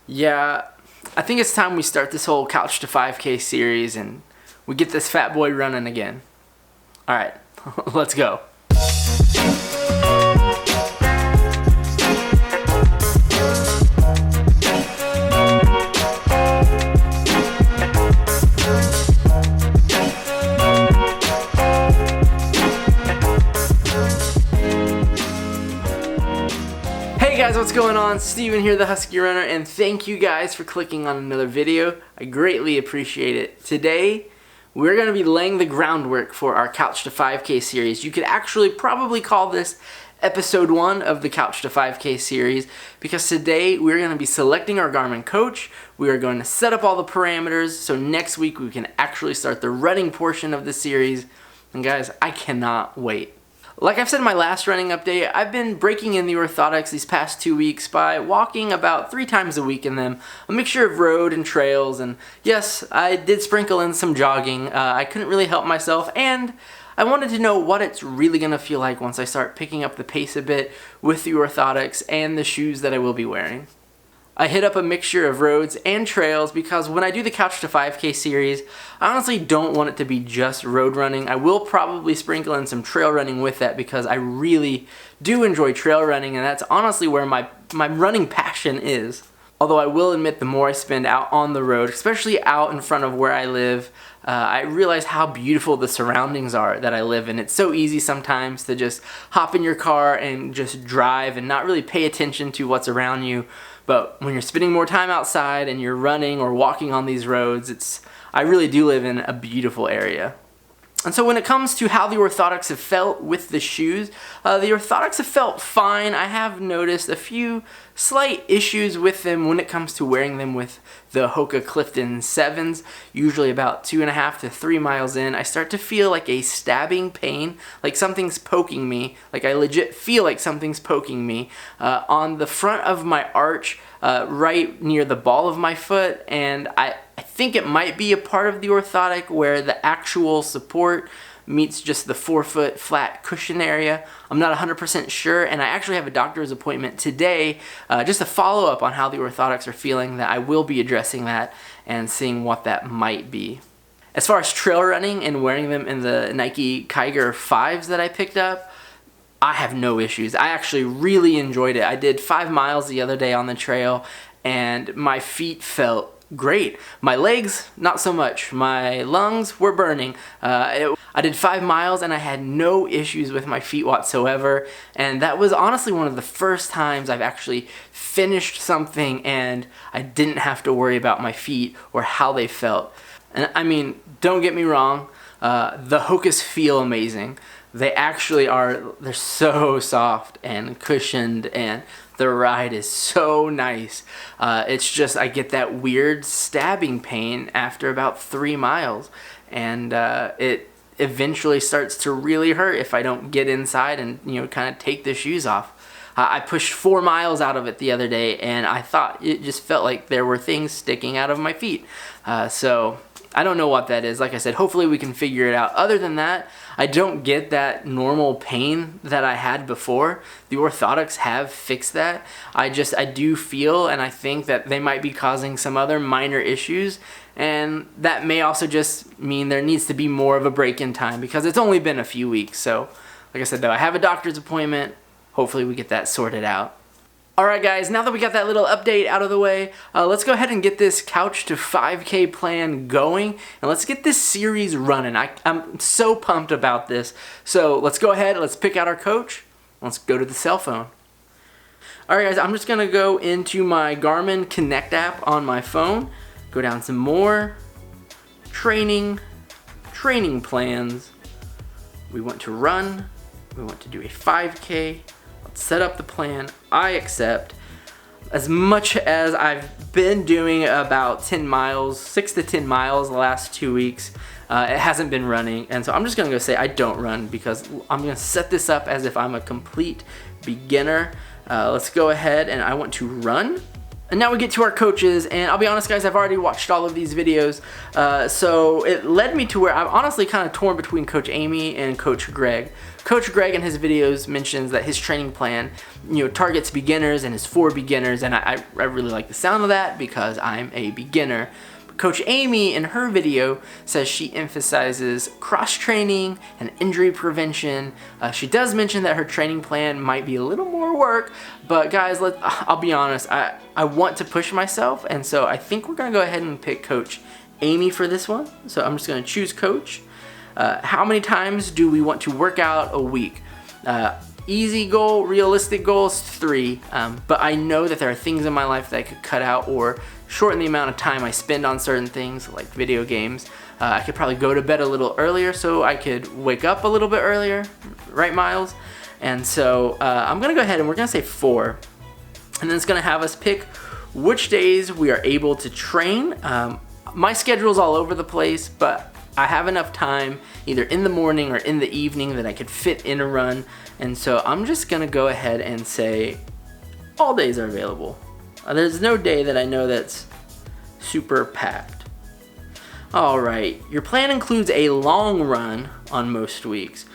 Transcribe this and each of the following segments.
Yeah, I think it's time we start this whole Couch to 5K series and we get this fat boy running again. Alright, let's go. Hey guys, what's going on? Steven here, the Husky Runner, and thank you guys for clicking on another video. I greatly appreciate it. Today, we're going to be laying the groundwork for our Couch to 5K series. You could actually probably call this episode 1 of the Couch to 5K series, because today we're going to be selecting our Garmin Coach. We are going to set up all the parameters, so next week we can actually start the running portion of the series. And guys, I cannot wait. Like I've said in my last running update, I've been breaking in the orthotics these past 2 weeks by walking about 3 times a week in them, a mixture of road and trails, and yes, I did sprinkle in some jogging. I couldn't really help myself, and I wanted to know what it's really going to feel like once I start picking up the pace a bit with the orthotics and the shoes that I will be wearing. I hit up a mixture of roads and trails because when I do the Couch to 5K series, I honestly don't want it to be just road running. I will probably sprinkle in some trail running with that because I really do enjoy trail running, and that's honestly where my running passion is. Although I will admit, the more I spend out on the road, especially out in front of where I live, I realize how beautiful the surroundings are that I live in. It's so easy sometimes to just hop in your car and just drive and not really pay attention to what's around you. But when you're spending more time outside and you're running or walking on these roads, I really do live in a beautiful area. And so when it comes to how the orthotics have felt with the shoes, the orthotics have felt fine. I have noticed a few slight issues with them when it comes to wearing them with the Hoka Clifton 7s. Usually about 2.5 to 3 miles in, I start to feel like a stabbing pain, like something's poking me, like I legit feel like something's poking me on the front of my arch, right near the ball of my foot, and I think it might be a part of the orthotic where the actual support meets just the forefoot flat cushion area. I'm not 100% sure, and I actually have a doctor's appointment today just to follow up on how the orthotics are feeling, that I will be addressing that and seeing what that might be. As far as trail running and wearing them in the Nike Kiger 5s that I picked up, I have no issues. I actually really enjoyed it. I did 5 miles the other day on the trail, and my feet felt great. My legs, not so much. My lungs were burning. I did 5 miles and I had no issues with my feet whatsoever, and that was honestly one of the first times I've actually finished something and I didn't have to worry about my feet or how they felt. And I mean, don't get me wrong, the Hokas feel amazing. They actually are. They're so soft and cushioned, and the ride is so nice. It's just I get that weird stabbing pain after about 3 miles, and it eventually starts to really hurt if I don't get inside and kind of take the shoes off. I pushed 4 miles out of it the other day, and I thought it just felt like there were things sticking out of my feet. So I don't know what that is. Like I said, hopefully we can figure it out. Other than that, I don't get that normal pain that I had before. The orthotics have fixed that. I do feel, and I think that they might be causing some other minor issues, and that may also just mean there needs to be more of a break in time because it's only been a few weeks. So, like I said though, I have a doctor's appointment. Hopefully we get that sorted out. Alright guys, now that we got that little update out of the way, let's go ahead and get this Couch to 5K plan going, and let's get this series running. I'm so pumped about this. So let's go ahead, let's pick out our coach, let's go to the cell phone. Alright guys, I'm just going to go into my Garmin Connect app on my phone, go down some more, training plans. We want to run, we want to do a 5K. Set up the plan. I accept. As much as I've been doing about 10 miles, 6 to 10 miles the last 2 weeks, it hasn't been running, and so I'm just gonna go say I don't run because I'm gonna set this up as if I'm a complete beginner. Let's go ahead, and I want to run And now we get to our coaches, and I'll be honest guys, I've already watched all of these videos, so it led me to where I'm honestly kind of torn between Coach Amy and Coach Greg. Coach Greg in his videos mentions that his training plan, targets beginners and is for beginners, and I really like the sound of that because I'm a beginner. Coach Amy in her video says she emphasizes cross-training and injury prevention. She does mention that her training plan might be a little more work, but guys, I'll be honest, I want to push myself, and so I think we're gonna go ahead and pick Coach Amy for this one. So I'm just gonna choose Coach. How many times do we want to work out a week? Easy goal, realistic goals, 3. But I know that there are things in my life that I could cut out or shorten the amount of time I spend on certain things like video games. I could probably go to bed a little earlier so I could wake up a little bit earlier, right Miles? And so I'm gonna go ahead and we're gonna say 4. And then it's gonna have us pick which days we are able to train. My schedule's all over the place, but I have enough time either in the morning or in the evening that I could fit in a run. And so I'm just gonna go ahead and say all days are available. There's no day that I know that's super packed. All right, your plan includes a long run on most weeks.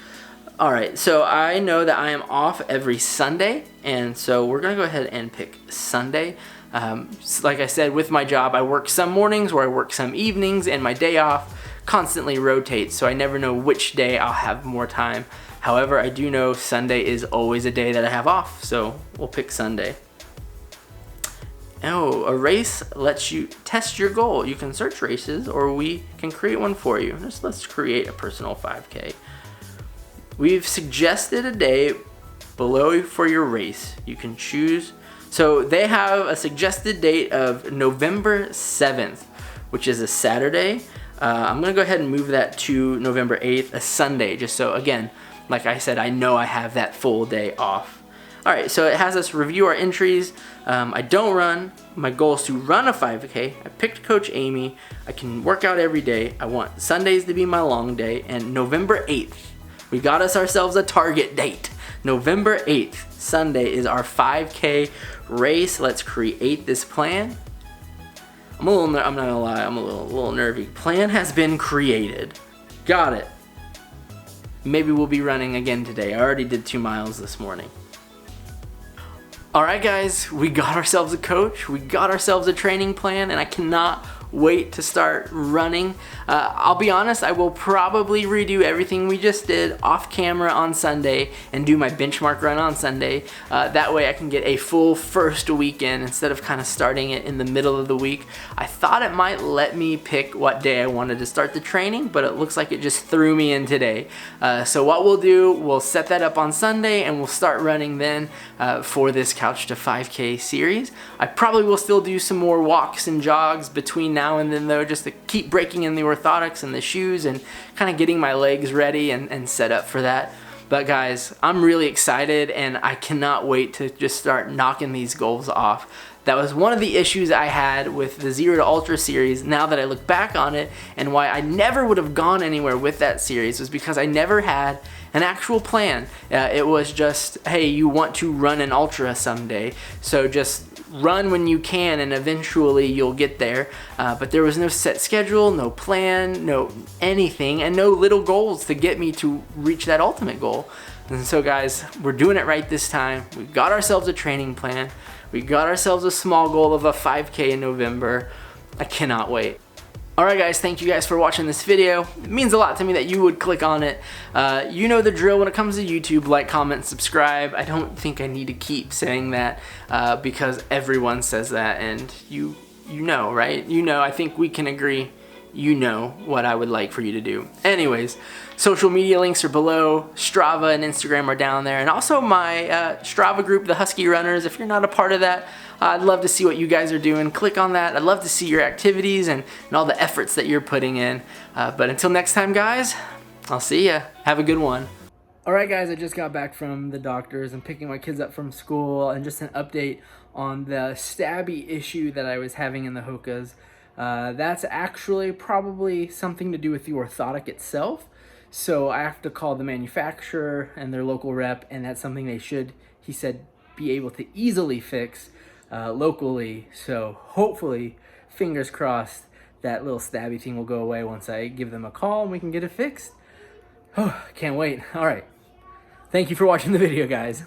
All right, so I know that I am off every Sunday, and so we're gonna go ahead and pick Sunday. Like I said, with my job, I work some mornings or I work some evenings, and my day off constantly rotates, so I never know which day I'll have more time. However, I do know Sunday is always a day that I have off, so we'll pick Sunday. Oh, a race lets you test your goal. You can search races or we can create one for you. Let's create a personal 5K. We've suggested a day below for your race. You can choose. So they have a suggested date of November 7th, which is a Saturday. I'm gonna go ahead and move that to November 8th, a Sunday, just so again, like I said, I know I have that full day off. All right, so it has us review our entries. I don't run. My goal is to run a 5K. I picked Coach Amy. I can work out every day. I want Sundays to be my long day. And November 8th, we got ourselves a target date. November 8th, Sunday, is our 5K race. Let's create this plan. I'm not gonna lie, I'm a little nervy. Plan has been created. Got it. Maybe we'll be running again today. I already did 2 miles this morning. All right, guys, we got ourselves a coach, we got ourselves a training plan, and I cannot wait to start running. I'll be honest, I will probably redo everything we just did off camera on Sunday and do my benchmark run on Sunday. That way I can get a full first weekend instead of kind of starting it in the middle of the week. I thought it might let me pick what day I wanted to start the training, but it looks like it just threw me in today. So what we'll do, we'll set that up on Sunday and we'll start running then for this Couch to 5K series. I probably will still do some more walks and jogs between now and then though, just to keep breaking in the orthotics and the shoes and kind of getting my legs ready and set up for that. But guys, I'm really excited and I cannot wait to just start knocking these goals off. That was one of the issues I had with the Zero to Ultra series now that I look back on it, and why I never would have gone anywhere with that series was because I never had an actual plan. It was just, hey, you want to run an ultra someday, so just run when you can and eventually you'll get there. But there was no set schedule, no plan, no anything, and no little goals to get me to reach that ultimate goal. And so guys, we're doing it right this time. We got ourselves a training plan. We got ourselves a small goal of a 5K in November. I cannot wait. Alright guys, thank you guys for watching this video. It means a lot to me that you would click on it. You know the drill when it comes to YouTube. Like, comment, subscribe. I don't think I need to keep saying that because everyone says that, and you know, right? You know, I think we can agree. You know what I would like for you to do. Anyways, social media links are below. Strava and Instagram are down there. And also my Strava group, the Husky Runners. If you're not a part of that, I'd love to see what you guys are doing. Click on that. I'd love to see your activities and all the efforts that you're putting in. But until next time, guys, I'll see ya. Have a good one. Alright guys, I just got back from the doctors and picking my kids up from school, and just an update on the stabby issue that I was having in the Hokas. That's actually probably something to do with the orthotic itself. So I have to call the manufacturer and their local rep, and that's something they should, he said, be able to easily fix. locally. So hopefully, fingers crossed, that little stabby thing will go away once I give them a call and we can get it fixed. Oh, can't wait. All right. Thank you for watching the video, guys.